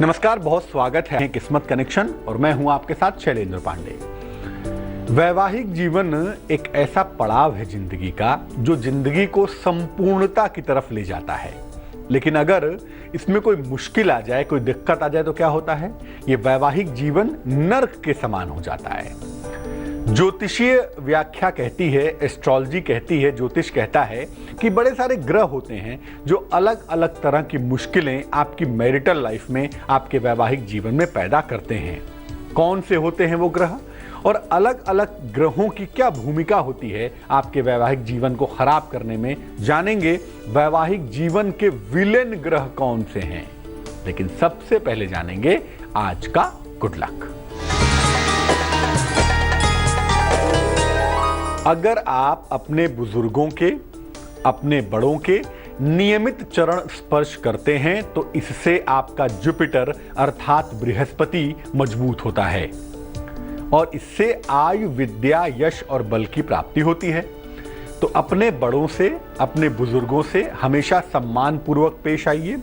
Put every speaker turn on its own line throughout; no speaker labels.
नमस्कार, बहुत स्वागत है किस्मत कनेक्शन और मैं हूं आपके साथ शैलेंद्र पांडे। वैवाहिक जीवन एक ऐसा पड़ाव है जिंदगी का जो जिंदगी को संपूर्णता की तरफ ले जाता है, लेकिन अगर इसमें कोई मुश्किल आ जाए, कोई दिक्कत आ जाए तो क्या होता है? ये वैवाहिक जीवन नर्क के समान हो जाता है। ज्योतिषीय व्याख्या कहती है, एस्ट्रोलॉजी कहती है, ज्योतिष कहता है कि बड़े सारे ग्रह होते हैं जो अलग अलग तरह की मुश्किलें आपकी मैरिटल लाइफ में, आपके वैवाहिक जीवन में पैदा करते हैं। कौन से होते हैं वो ग्रह और अलग अलग ग्रहों की क्या भूमिका होती है आपके वैवाहिक जीवन को खराब करने में, जानेंगे वैवाहिक जीवन के विलेन ग्रह कौन से हैं। लेकिन सबसे पहले जानेंगे आज का गुड लक। अगर आप अपने बुजुर्गों के, अपने बड़ों के नियमित चरण स्पर्श करते हैं तो इससे आपका जुपिटर अर्थात बृहस्पति मजबूत होता है और इससे आयु, विद्या, यश और बल की प्राप्ति होती है। तो अपने बड़ों से, अपने बुजुर्गों से हमेशा सम्मान पूर्वक पेश आइए,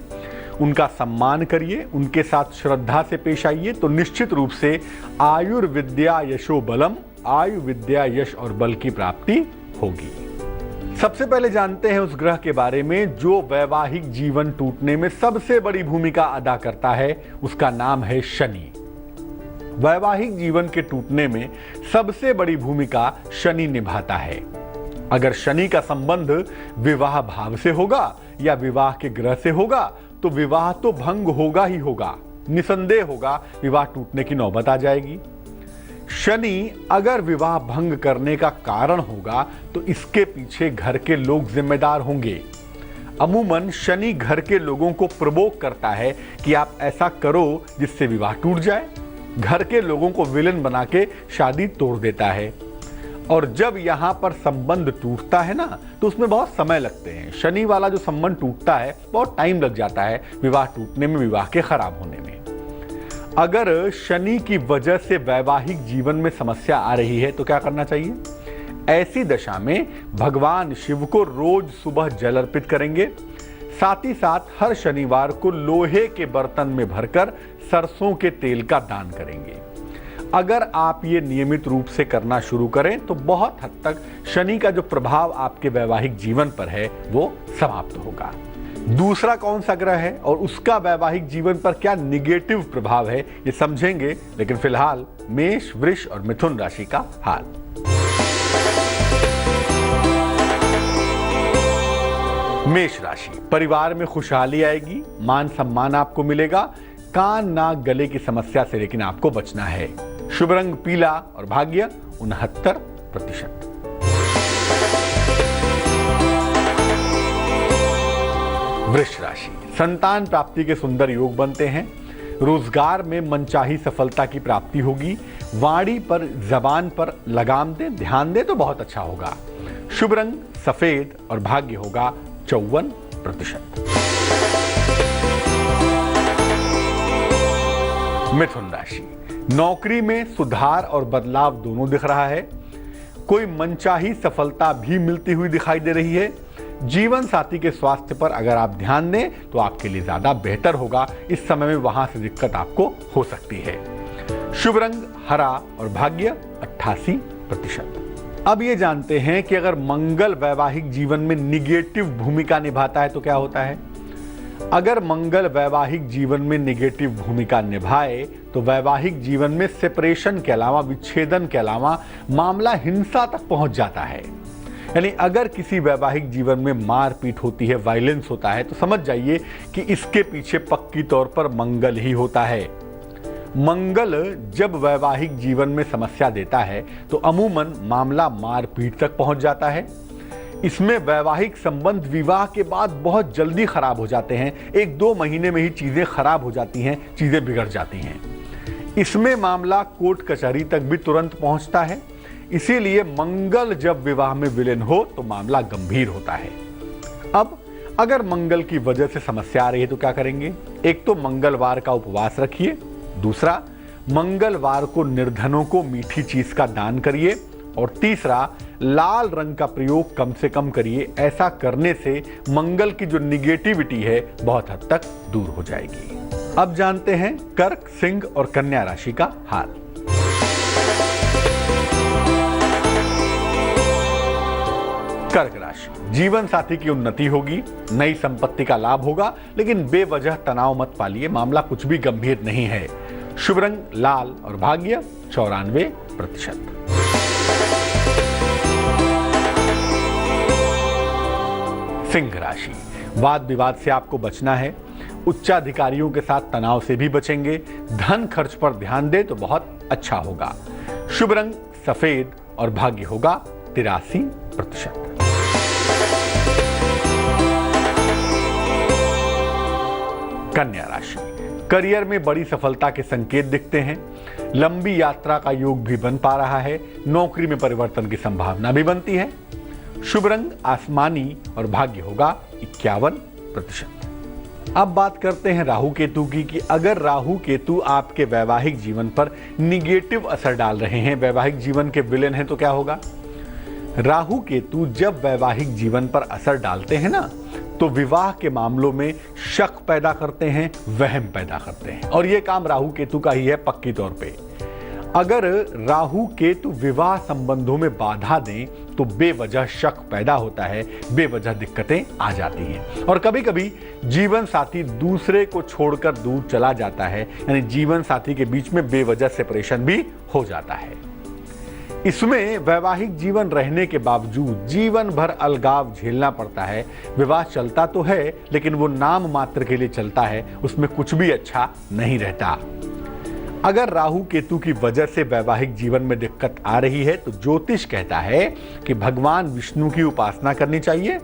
उनका सम्मान करिए, उनके साथ श्रद्धा से पेश आइए, तो निश्चित रूप से आयुर्विद्या यशो बलम, आयु, विद्या, यश और बल की प्राप्ति होगी। सबसे पहले जानते हैं उस ग्रह के बारे में जो वैवाहिक जीवन टूटने में सबसे बड़ी भूमिका अदा करता है। उसका नाम है शनि। वैवाहिक जीवन के टूटने में सबसे बड़ी भूमिका शनि निभाता है। अगर शनि का संबंध विवाह भाव से होगा या विवाह के ग्रह से होगा तो विवाह तो भंग होगा ही होगा, निसंदेह होगा, विवाह टूटने की नौबत आ जाएगी। शनि अगर विवाह भंग करने का कारण होगा तो इसके पीछे घर के लोग जिम्मेदार होंगे। अमूमन शनि घर के लोगों को प्रवोक करता है कि आप ऐसा करो जिससे विवाह टूट जाए, घर के लोगों को विलन बना के शादी तोड़ देता है। और जब यहां पर संबंध टूटता है ना तो उसमें बहुत समय लगते हैं। शनि वाला जो संबंध टूटता है बहुत टाइम लग जाता है विवाह टूटने में, विवाह के खराब होने में। अगर शनि की वजह से वैवाहिक जीवन में समस्या आ रही है तो क्या करना चाहिए? ऐसी दशा में भगवान शिव को रोज सुबह जल अर्पित करेंगे। साथ ही साथ हर शनिवार को लोहे के बर्तन में भरकर सरसों के तेल का दान करेंगे। अगर आप ये नियमित रूप से करना शुरू करें तो बहुत हद तक शनि का जो प्रभाव आपके वैवाहिक जीवन पर है वो समाप्त होगा। दूसरा कौन सा ग्रह है और उसका वैवाहिक जीवन पर क्या निगेटिव प्रभाव है ये समझेंगे, लेकिन फिलहाल मेष, वृष और मिथुन राशि का हाल। मेष राशि, परिवार में खुशहाली आएगी, मान सम्मान आपको मिलेगा, कान, नाक, गले की समस्या से लेकिन आपको बचना है। शुभ रंग पीला और भाग्य 69%। वृष राशि, संतान प्राप्ति के सुंदर योग बनते हैं। रोजगार में मनचाही सफलता की प्राप्ति होगी। वाणी पर, जबान पर लगाम दें, ध्यान दें तो बहुत अच्छा होगा। शुभ रंग सफेद और भाग्य होगा 54%। मिथुन राशि, नौकरी में सुधार और बदलाव दोनों दिख रहा है। कोई मनचाही सफलता भी मिलती हुई दिखाई दे रही है। जीवन साथी के स्वास्थ्य पर अगर आप ध्यान दें तो आपके लिए ज्यादा बेहतर होगा। इस समय में वहां से दिक्कत आपको हो सकती है। शुभ रंग हरा और भाग्य 88%। अब ये जानते हैं कि अगर मंगल वैवाहिक जीवन में निगेटिव भूमिका निभाता है तो क्या होता है। अगर मंगल वैवाहिक जीवन में निगेटिव भूमिका निभाए तो वैवाहिक जीवन में सेपरेशन के अलावा, विच्छेदन के अलावा मामला हिंसा तक पहुंच जाता है। यानी अगर किसी वैवाहिक जीवन में मारपीट होती है, वायलेंस होता है, तो समझ जाइए कि इसके पीछे पक्की तौर पर मंगल ही होता है। मंगल जब वैवाहिक जीवन में समस्या देता है तो अमूमन मामला मारपीट तक पहुंच जाता है। इसमें वैवाहिक संबंध विवाह के बाद बहुत जल्दी खराब हो जाते हैं। 1-2 महीने में ही चीजें खराब हो जाती हैं, चीजें बिगड़ जाती हैं। इसमें मामला कोर्ट कचहरी तक भी तुरंत पहुंचता है। इसीलिए मंगल जब विवाह में विलेन हो तो मामला गंभीर होता है। अब अगर मंगल की वजह से समस्या आ रही है तो क्या करेंगे? एक तो मंगलवार का उपवास रखिए, दूसरा मंगलवार को निर्धनों को मीठी चीज का दान करिए और तीसरा लाल रंग का प्रयोग कम से कम करिए। ऐसा करने से मंगल की जो निगेटिविटी है बहुत हद तक दूर हो जाएगी। अब जानते हैं कर्क, सिंह और कन्या राशि का हाल। कर्क राशि, जीवन साथी की उन्नति होगी, नई संपत्ति का लाभ होगा, लेकिन बेवजह तनाव मत पालिए, मामला कुछ भी गंभीर नहीं है। शुभ रंग लाल और भाग्य 94%। सिंह राशि, वाद विवाद से आपको बचना है, उच्चाधिकारियों के साथ तनाव से भी बचेंगे, धन खर्च पर ध्यान दे तो बहुत अच्छा होगा। शुभ रंग सफेद और भाग्य होगा 83%। कन्या राशि, करियर में बड़ी सफलता के संकेत दिखते हैं, लंबी यात्रा का योग भी बन पा रहा है, नौकरी में परिवर्तन की संभावना भी बनती है। शुभ रंग आसमानी और भाग्य होगा 51%। अब बात करते हैं राहु केतु की कि अगर राहु केतु आपके वैवाहिक जीवन पर निगेटिव असर डाल रहे हैं, वैवाहिक जीवन के विलेन हैं, तो क्या होगा? राहु केतु जब वैवाहिक जीवन पर असर डालते हैं ना, तो विवाह के मामलों में शक पैदा करते हैं, वहम पैदा करते हैं, और यह काम राहु केतु का ही है पक्की तौर पे। अगर राहु केतु विवाह संबंधों में बाधा दें तो बेवजह शक पैदा होता है, बेवजह दिक्कतें आ जाती हैं, और कभी कभी जीवन साथी दूसरे को छोड़कर दूर चला जाता है, यानी जीवन साथी के बीच में बेवजह सेपरेशन भी हो जाता है। इसमें वैवाहिक जीवन रहने के बावजूद जीवन भर अलगाव झेलना पड़ता है। विवाह चलता तो है, लेकिन वो नाम मात्र के लिए चलता है, उसमें कुछ भी अच्छा नहीं रहता। अगर राहु केतु की वजह से वैवाहिक जीवन में दिक्कत आ रही है तो ज्योतिष कहता है कि भगवान विष्णु की उपासना करनी चाहिए।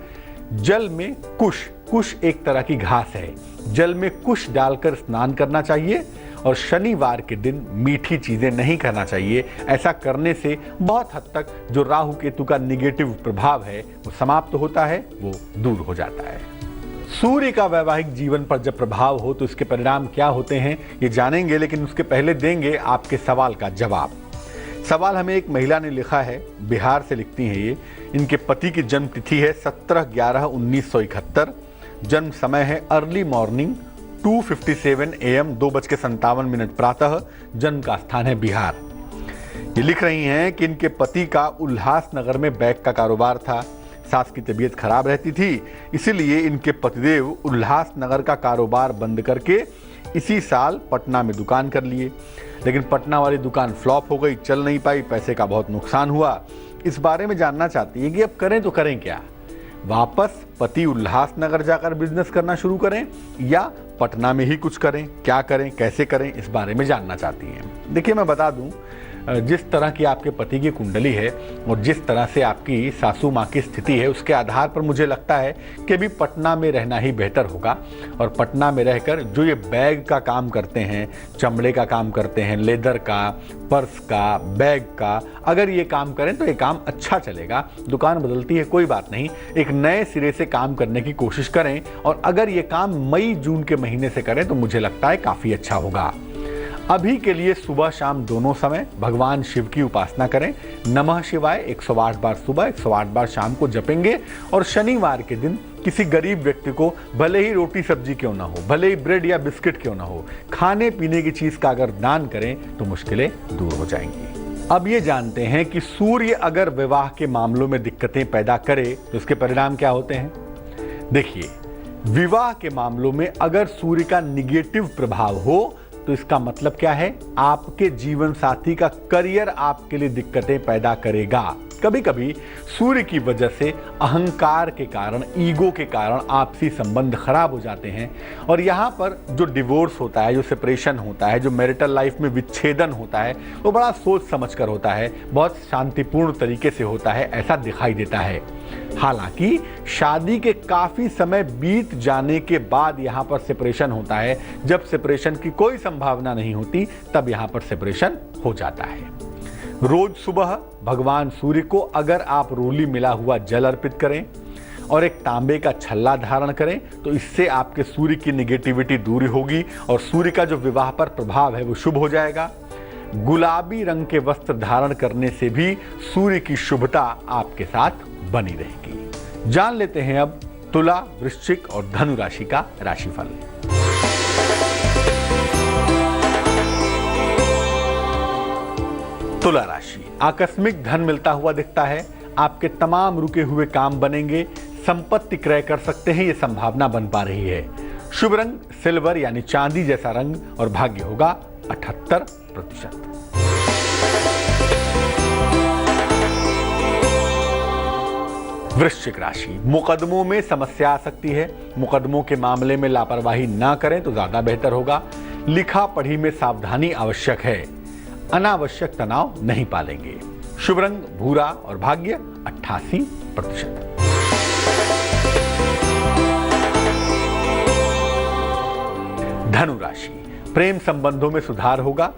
जल में कुश एक तरह की घास है, जल में कुश डालकर स्नान करना चाहिए, और शनिवार के दिन मीठी चीजें नहीं खाना चाहिए। ऐसा करने से बहुत हद तक जो राहु केतु का निगेटिव प्रभाव है वो समाप्त होता है, वो दूर हो जाता है। सूर्य का वैवाहिक जीवन पर जब प्रभाव हो तो इसके परिणाम क्या होते हैं ये जानेंगे, लेकिन उसके पहले देंगे आपके सवाल का जवाब। सवाल हमें एक महिला ने लिखा है, बिहार से लिखती हैं ये। इनके पति की जन्म तिथि है 17/11/1971, जन्म समय है अर्ली मॉर्निंग 2:57 AM 2:57 प्रातः, जन्म का स्थान है बिहार। ये लिख रही हैं कि इनके पति का उल्लासनगर में बैग का कारोबार था, सास की तबीयत खराब रहती थी, इसीलिए इनके पतिदेव उल्लासनगर का कारोबार बंद करके इसी साल पटना में दुकान कर लिए, लेकिन पटना वाली दुकान फ्लॉप हो गई, चल नहीं पाई, पैसे का बहुत नुकसान हुआ। इस बारे में जानना चाहती है कि अब करें तो करें क्या, वापस पति उल्लासनगर जाकर बिजनेस करना शुरू करें या पटना में ही कुछ करें, क्या करें, कैसे करें, इस बारे में जानना चाहती हैं। देखिए मैं बता दूं, जिस तरह की आपके पति की कुंडली है और जिस तरह से आपकी सासू माँ की स्थिति है, उसके आधार पर मुझे लगता है कि अभी पटना में रहना ही बेहतर होगा। और पटना में रहकर जो ये बैग का काम करते हैं, चमड़े का काम करते हैं, लेदर का, पर्स का, बैग का, अगर ये काम करें तो ये काम अच्छा चलेगा। दुकान बदलती है कोई बात नहीं, एक नए सिरे से काम करने की कोशिश करें, और अगर ये काम मई जून के महीने से करें तो मुझे लगता है काफ़ी अच्छा होगा। अभी के लिए सुबह शाम दोनों समय भगवान शिव की उपासना करें। नमः शिवाय 108 बार सुबह, 108 बार शाम को जपेंगे, और शनिवार के दिन किसी गरीब व्यक्ति को, भले ही रोटी सब्जी क्यों ना हो, भले ही ब्रेड या बिस्किट क्यों ना हो, खाने पीने की चीज का अगर दान करें तो मुश्किलें दूर हो जाएंगी। अब ये जानते हैं कि सूर्य अगर विवाह के मामलों में दिक्कतें पैदा करे तो इसके परिणाम क्या होते हैं। देखिए, विवाह के मामलों में अगर सूर्य का निगेटिव प्रभाव हो तो इसका मतलब क्या है, आपके जीवन साथी का करियर आपके लिए दिक्कतें पैदा करेगा। कभी कभी सूर्य की वजह से अहंकार के कारण, ईगो के कारण आपसी संबंध खराब हो जाते हैं, और यहाँ पर जो डिवोर्स होता है, जो सेपरेशन होता है, जो मैरिटल लाइफ में विच्छेदन होता है, वो बड़ा सोच समझ कर होता है, बहुत शांतिपूर्ण तरीके से होता है, ऐसा दिखाई देता है। हालांकि शादी के काफी समय बीत जाने के बाद यहाँ पर सेपरेशन होता है। जब सेपरेशन की कोई संभावना नहीं होती तब यहाँ पर सेपरेशन हो जाता है। रोज सुबह भगवान सूर्य को अगर आप रोली मिला हुआ जल अर्पित करें और एक तांबे का छल्ला धारण करें तो इससे आपके सूर्य की निगेटिविटी दूर होगी, और सूर्य का जो विवाह पर प्रभाव है वो शुभ हो जाएगा। गुलाबी रंग के वस्त्र धारण करने से भी सूर्य की शुभता आपके साथ बनी रहेगी। जान लेते हैं अब तुला, वृश्चिक और धनु राशि का राशिफल। तुला राशि, आकस्मिक धन मिलता हुआ दिखता है। आपके तमाम रुके हुए काम बनेंगे। संपत्ति क्रय कर सकते हैं, ये संभावना बन पा रही है। शुभ रंग सिल्वर यानी चांदी जैसा रंग और भाग्य होगा 78%। वृश्चिक राशि, मुकदमों में समस्या आ सकती है। मुकदमों के मामले में लापरवाही ना करें तो ज्यादा बेहतर होगा। लिखा पढ़ी में सावधानी आवश्यक है। अनावश्यक तनाव नहीं पालेंगे। शुभ रंग भूरा और भाग्य 88%। धनु राशि, प्रेम संबंधों में सुधार होगा।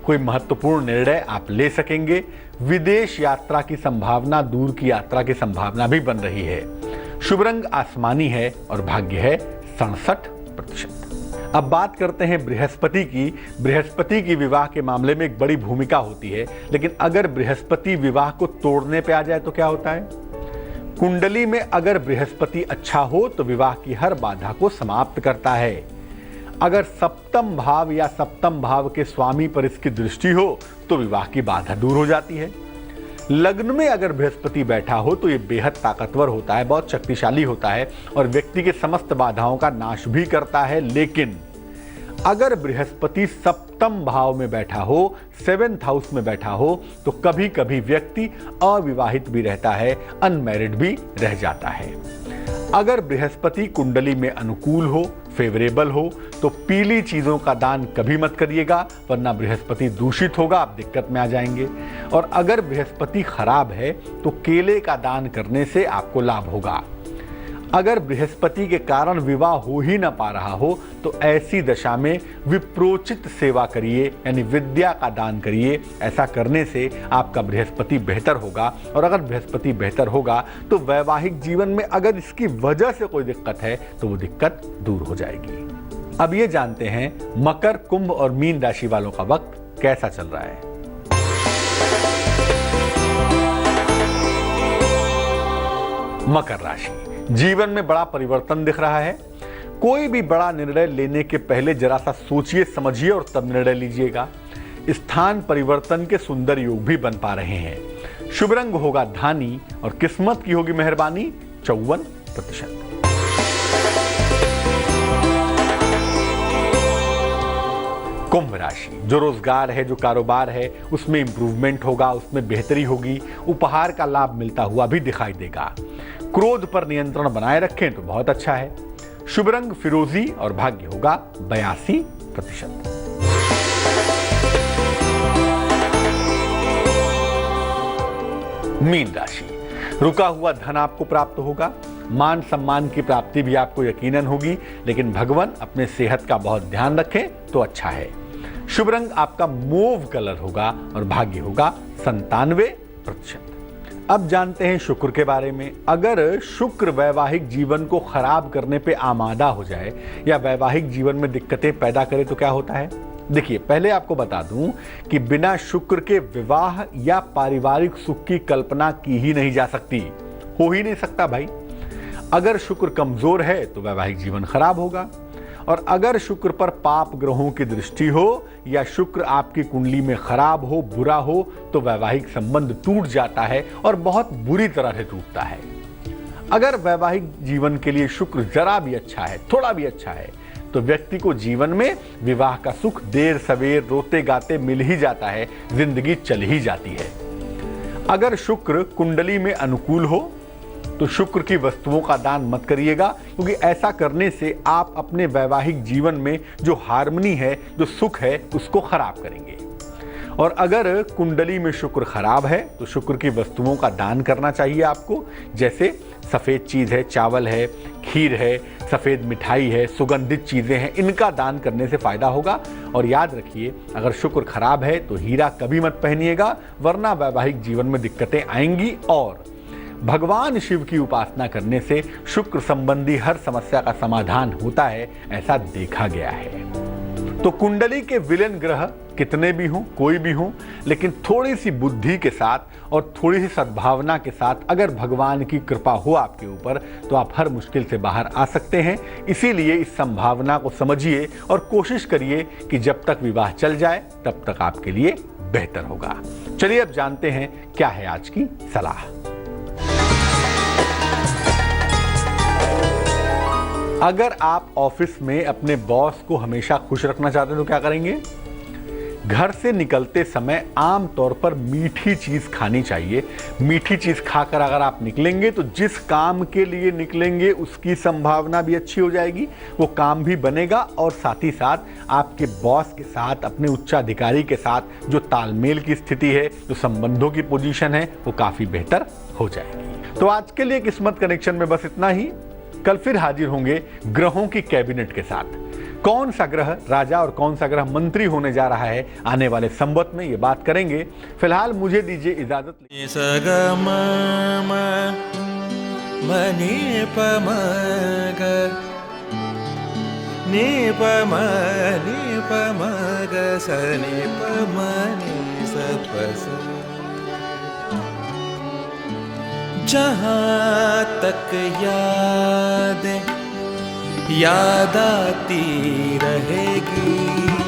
कोई महत्वपूर्ण निर्णय आप ले सकेंगे। विदेश यात्रा की संभावना, दूर की यात्रा की संभावना भी बन रही है। शुभ रंग आसमानी है और भाग्य है 67%। अब बात करते हैं बृहस्पति की। बृहस्पति की विवाह के मामले में एक बड़ी भूमिका होती है, लेकिन अगर बृहस्पति विवाह को तोड़ने पे आ जाए तो क्या होता है? कुंडली में अगर बृहस्पति अच्छा हो तो विवाह की हर बाधा को समाप्त करता है। अगर सप्तम भाव या सप्तम भाव के स्वामी पर इसकी दृष्टि हो तो विवाह की बाधा दूर हो जाती है। लग्न में अगर बृहस्पति बैठा हो तो ये बेहद ताकतवर होता है, बहुत शक्तिशाली होता है और व्यक्ति के समस्त बाधाओं का नाश भी करता है। लेकिन अगर बृहस्पति सप्तम भाव में बैठा हो, 7th हाउस में बैठा हो, तो कभी कभी व्यक्ति अविवाहित भी रहता है, अनमैरिड भी रह जाता है। अगर बृहस्पति कुंडली में अनुकूल हो, फेवरेबल हो, तो पीली चीजों का दान कभी मत करिएगा, वरना बृहस्पति दूषित होगा, आप दिक्कत में आ जाएंगे। और अगर बृहस्पति खराब है तो केले का दान करने से आपको लाभ होगा। अगर बृहस्पति के कारण विवाह हो ही ना पा रहा हो तो ऐसी दशा में विप्रोचित सेवा करिए, यानी विद्या का दान करिए। ऐसा करने से आपका बृहस्पति बेहतर होगा। और अगर बृहस्पति बेहतर होगा तो वैवाहिक जीवन में अगर इसकी वजह से कोई दिक्कत है तो वो दिक्कत दूर हो जाएगी। अब ये जानते हैं मकर, कुंभ और मीन राशि वालों का वक्त कैसा चल रहा है। मकर राशि, जीवन में बड़ा परिवर्तन दिख रहा है। कोई भी बड़ा निर्णय लेने के पहले जरा सा सोचिए समझिए और तब निर्णय लीजिएगा। स्थान परिवर्तन के सुंदर योग भी बन पा रहे हैं। शुभ रंग होगा धानी और किस्मत की होगी मेहरबानी 54%। कुंभ राशि, जो रोजगार है, जो कारोबार है, उसमें इंप्रूवमेंट होगा, उसमें बेहतरी होगी। उपहार का लाभ मिलता हुआ भी दिखाई देगा। क्रोध पर नियंत्रण बनाए रखें तो बहुत अच्छा है। शुभ रंग फिरोजी और भाग्य होगा 82%। मीन राशि, रुका हुआ धन आपको प्राप्त होगा। मान सम्मान की प्राप्ति भी आपको यकीनन होगी, लेकिन भगवान अपने सेहत का बहुत ध्यान रखें तो अच्छा है। शुभ रंग आपका मोव कलर होगा और भाग्य होगा 97%। अब जानते हैं शुक्र के बारे में। अगर शुक्र वैवाहिक जीवन को खराब करने पे आमादा हो जाए या वैवाहिक जीवन में दिक्कतें पैदा करे तो क्या होता है? देखिए, पहले आपको बता दूं कि बिना शुक्र के विवाह या पारिवारिक सुख की कल्पना की ही नहीं जा सकती, हो ही नहीं सकता भाई। अगर शुक्र कमजोर है तो वैवाहिक जीवन खराब होगा। और अगर शुक्र पर पाप ग्रहों की दृष्टि हो या शुक्र आपकी कुंडली में खराब हो, बुरा हो, तो वैवाहिक संबंध टूट जाता है और बहुत बुरी तरह से टूटता है। अगर वैवाहिक जीवन के लिए शुक्र जरा भी अच्छा है, थोड़ा भी अच्छा है, तो व्यक्ति को जीवन में विवाह का सुख देर सवेर रोते गाते मिल ही जाता है, जिंदगी चल ही जाती है। अगर शुक्र कुंडली में अनुकूल हो तो शुक्र की वस्तुओं का दान मत करिएगा, क्योंकि ऐसा करने से आप अपने वैवाहिक जीवन में जो हार्मनी है, जो सुख है, उसको खराब करेंगे। और अगर कुंडली में शुक्र खराब है तो शुक्र की वस्तुओं का दान करना चाहिए आपको। जैसे सफ़ेद चीज़ है, चावल है, खीर है, सफ़ेद मिठाई है, सुगंधित चीज़ें हैं, इनका दान करने से फ़ायदा होगा। और याद रखिए, अगर शुक्र खराब है तो हीरा कभी मत पहनिएगा, वरना वैवाहिक जीवन में दिक्कतें आएंगी। और भगवान शिव की उपासना करने से शुक्र संबंधी हर समस्या का समाधान होता है, ऐसा देखा गया है। तो कुंडली के विलेन ग्रह कितने भी हों, कोई भी हों, लेकिन थोड़ी सी बुद्धि के साथ और थोड़ी सी सद्भावना के साथ अगर भगवान की कृपा हो आपके ऊपर तो आप हर मुश्किल से बाहर आ सकते हैं। इसीलिए इस संभावना को समझिए और कोशिश करिए कि जब तक विवाह चल जाए तब तक आपके लिए बेहतर होगा। चलिए अब जानते हैं क्या है आज की सलाह। अगर आप ऑफिस में अपने बॉस को हमेशा खुश रखना चाहते हैं तो क्या करेंगे? घर से निकलते समय आम तौर पर मीठी चीज खानी चाहिए। मीठी चीज खाकर अगर आप निकलेंगे तो जिस काम के लिए निकलेंगे उसकी संभावना भी अच्छी हो जाएगी, वो काम भी बनेगा और साथ ही साथ आपके बॉस के साथ, अपने उच्चाधिकारी के साथ जो तालमेल की स्थिति है, जो संबंधों की पोजीशन है, वो काफी बेहतर हो जाएगी। तो आज के लिए किस्मत कनेक्शन में बस इतना ही। कल फिर हाजिर होंगे ग्रहों की कैबिनेट के साथ। कौन सा ग्रह राजा और कौन सा ग्रह मंत्री होने जा रहा है आने वाले संवत में, ये बात करेंगे। फिलहाल मुझे दीजिए इजाजत।
जहाँ तक याद आती रहेगी।